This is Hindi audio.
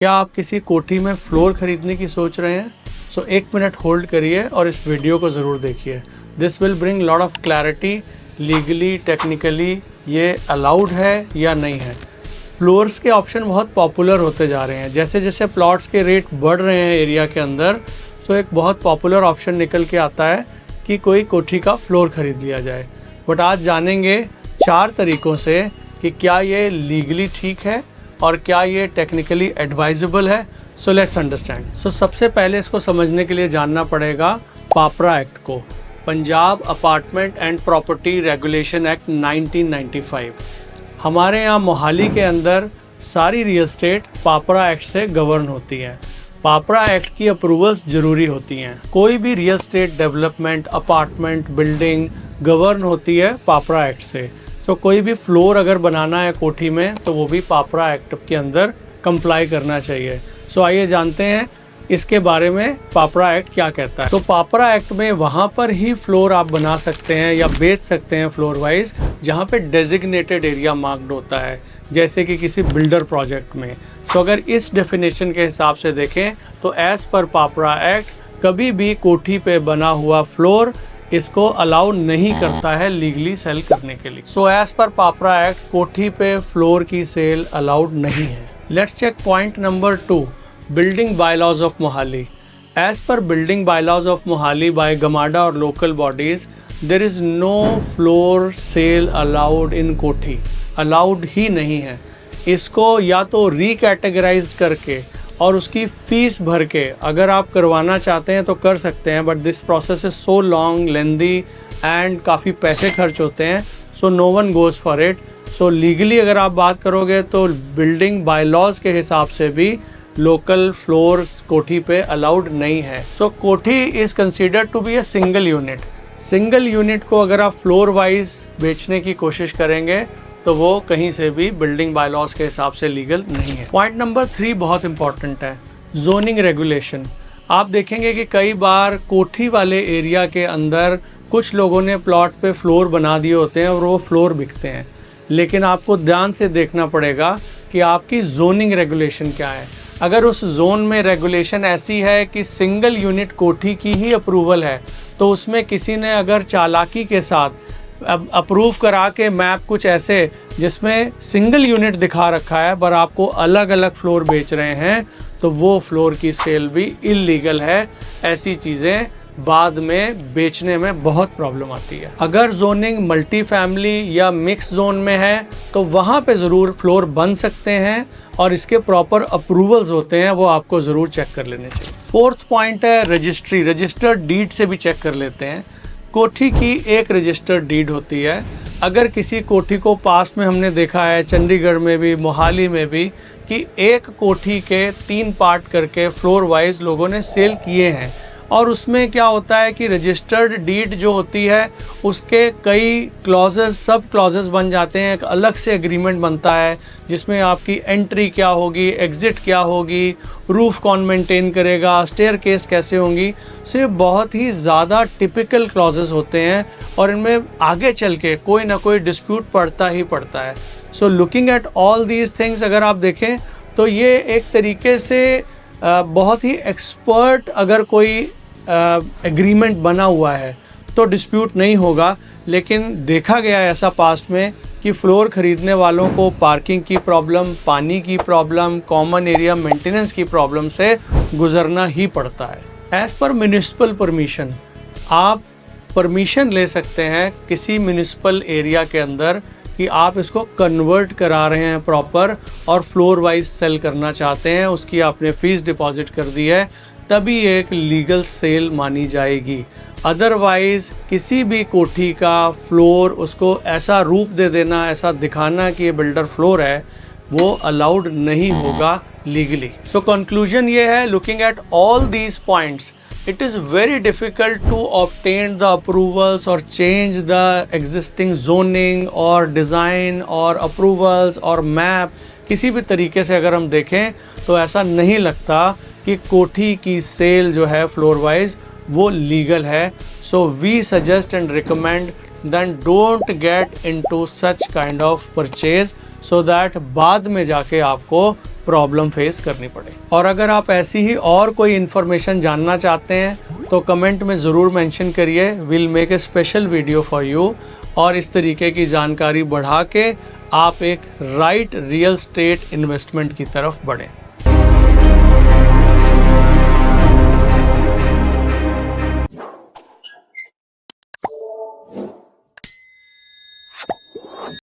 क्या आप किसी कोठी में फ्लोर खरीदने की सोच रहे हैं? सो 1 मिनट होल्ड करिए और इस वीडियो को ज़रूर देखिए। This will bring lot of clarity. Legally technically ये अलाउड है या नहीं है। फ्लोर्स के ऑप्शन बहुत पॉपुलर होते जा रहे हैं। जैसे जैसे प्लॉट्स के रेट बढ़ रहे हैं एरिया के अंदर, सो एक बहुत पॉपुलर ऑप्शन निकल के आता है कि कोई कोठी का फ्लोर खरीद लिया जाए। बट आज जानेंगे 4 तरीक़ों से कि क्या ये लीगली ठीक है और क्या ये टेक्निकली एडवाइजेबल है। So let's understand. सो सबसे पहले इसको समझने के लिए जानना पड़ेगा पापरा एक्ट को, Punjab apartment and property regulation act 1995। हमारे यहाँ मोहाली के अंदर सारी रियल एस्टेट पापरा एक्ट से गवर्न होती है। पापरा एक्ट की अप्रूवल्स ज़रूरी होती हैं। कोई भी real estate development, apartment, building govern होती है पापरा एक्ट से। सो कोई भी फ्लोर अगर बनाना है कोठी में तो वो भी पापरा एक्ट के अंदर कंप्लाई करना चाहिए। सो आइए जानते हैं इसके बारे में पापरा एक्ट क्या कहता है। तो पापरा एक्ट में वहाँ पर ही फ्लोर आप बना सकते हैं या बेच सकते हैं फ्लोर वाइज जहाँ पे डेजिग्नेटेड एरिया मार्क्ड होता है, जैसे कि किसी बिल्डर प्रोजेक्ट में। सो अगर इस डेफिनेशन के हिसाब से देखें तो एज़ पर पापरा एक्ट कभी भी कोठी पे बना हुआ फ्लोर इसको अलाउ नहीं करता है लीगली सेल करने के लिए। सो एज पर पापरा एक्ट कोठी पे फ्लोर की सेल अलाउड नहीं है। Let's check point number 2, building bylaws of Mohali. As per building bylaws of Mohali by GMADA और local bodies there is no floor sale allowed in kothi. Allowed ही नहीं है। इसको या तो रिकैटेगराइज करके और उसकी फ़ीस भर के अगर आप करवाना चाहते हैं तो कर सकते हैं, but this process is so long, lengthy and काफ़ी पैसे खर्च होते हैं। So no one goes for it. So legally अगर आप बात करोगे तो बिल्डिंग बायलॉज के हिसाब से भी लोकल फ्लोर्स कोठी पे अलाउड नहीं है। So kothi is considered to be a single unit. Single unit को अगर आप फ्लोर वाइज बेचने की कोशिश करेंगे तो वो कहीं से भी बिल्डिंग बायलॉज के हिसाब से लीगल नहीं है। पॉइंट नंबर 3 बहुत इंपॉर्टेंट है, जोनिंग रेगुलेशन। आप देखेंगे कि कई बार कोठी वाले एरिया के अंदर कुछ लोगों ने प्लॉट पे फ्लोर बना दिए होते हैं और वो फ्लोर बिकते हैं, लेकिन आपको ध्यान से देखना पड़ेगा कि आपकी जोनिंग रेगुलेशन क्या है। अगर उस जोन में रेगुलेशन ऐसी है कि सिंगल यूनिट कोठी की ही अप्रूवल है तो उसमें किसी ने अगर चालाकी के साथ अब अप्रूव करा के मैप कुछ ऐसे जिसमें सिंगल यूनिट दिखा रखा है पर आपको अलग अलग फ्लोर बेच रहे हैं तो वो फ्लोर की सेल भी इल्लीगल है। ऐसी चीज़ें बाद में बेचने में बहुत प्रॉब्लम आती है। अगर जोनिंग मल्टी फैमिली या मिक्स जोन में है तो वहाँ पे ज़रूर फ्लोर बन सकते हैं और इसके प्रॉपर अप्रूवल्स होते हैं, वो आपको ज़रूर चेक कर लेने चाहिए। 4th पॉइंट है रजिस्ट्री। रजिस्टर्ड डीड से भी चेक कर लेते हैं। कोठी की एक रजिस्टर्ड डीड होती है। अगर किसी कोठी को पास्ट में हमने देखा है चंडीगढ़ में भी, मोहाली में भी, कि एक कोठी के 3 पार्ट करके फ्लोर वाइज लोगों ने सेल किए हैं और उसमें क्या होता है कि रजिस्टर्ड डीड जो होती है उसके कई क्लॉजेस, सब क्लॉजेस बन जाते हैं। एक अलग से एग्रीमेंट बनता है जिसमें आपकी एंट्री क्या होगी, एग्ज़िट क्या होगी, रूफ कौन मेंटेन करेगा, स्टेयर केस कैसे होंगी। सो ये बहुत ही ज़्यादा टिपिकल क्लॉजेस होते हैं और इनमें आगे चल के कोई ना कोई डिस्प्यूट पड़ता ही पड़ता है। So looking at all these things अगर आप देखें तो ये एक तरीके से बहुत ही एक्सपर्ट अगर कोई एग्रीमेंट बना हुआ है तो डिस्प्यूट नहीं होगा। लेकिन देखा गया है ऐसा पास्ट में कि फ्लोर खरीदने वालों को पार्किंग की प्रॉब्लम, पानी की प्रॉब्लम, कॉमन एरिया मेंटेनेंस की प्रॉब्लम से गुजरना ही पड़ता है। एज़ पर म्यूनिसिपल परमिशन, आप परमिशन ले सकते हैं किसी म्यूनिसिपल एरिया के अंदर कि आप इसको कन्वर्ट करा रहे हैं प्रॉपर और फ्लोर वाइज सेल करना चाहते हैं, उसकी आपने फ़ीस डिपॉजिट कर दी है, तभी एक लीगल सेल मानी जाएगी। अदरवाइज़ किसी भी कोठी का फ्लोर उसको ऐसा रूप दे देना, ऐसा दिखाना कि ये बिल्डर फ्लोर है, वो अलाउड नहीं होगा लीगली। सो कंक्लूजन ये है, looking at all these points it is very difficult to obtain the approvals or change the existing zoning or design or approvals or map। किसी भी तरीके से अगर हम देखें तो ऐसा नहीं लगता कि कोठी की सेल जो है फ्लोर वाइज वो लीगल है। So we suggest and recommend then don't get into such kind of purchase so that बाद में जाके आपको प्रॉब्लम फेस करनी पड़े। और अगर आप ऐसी ही और कोई इन्फॉर्मेशन जानना चाहते हैं तो कमेंट में ज़रूर मेंशन करिए, will make a special video for you. और इस तरीके की जानकारी बढ़ा के आप एक राइट रियल एस्टेट इन्वेस्टमेंट की तरफ बढ़ें।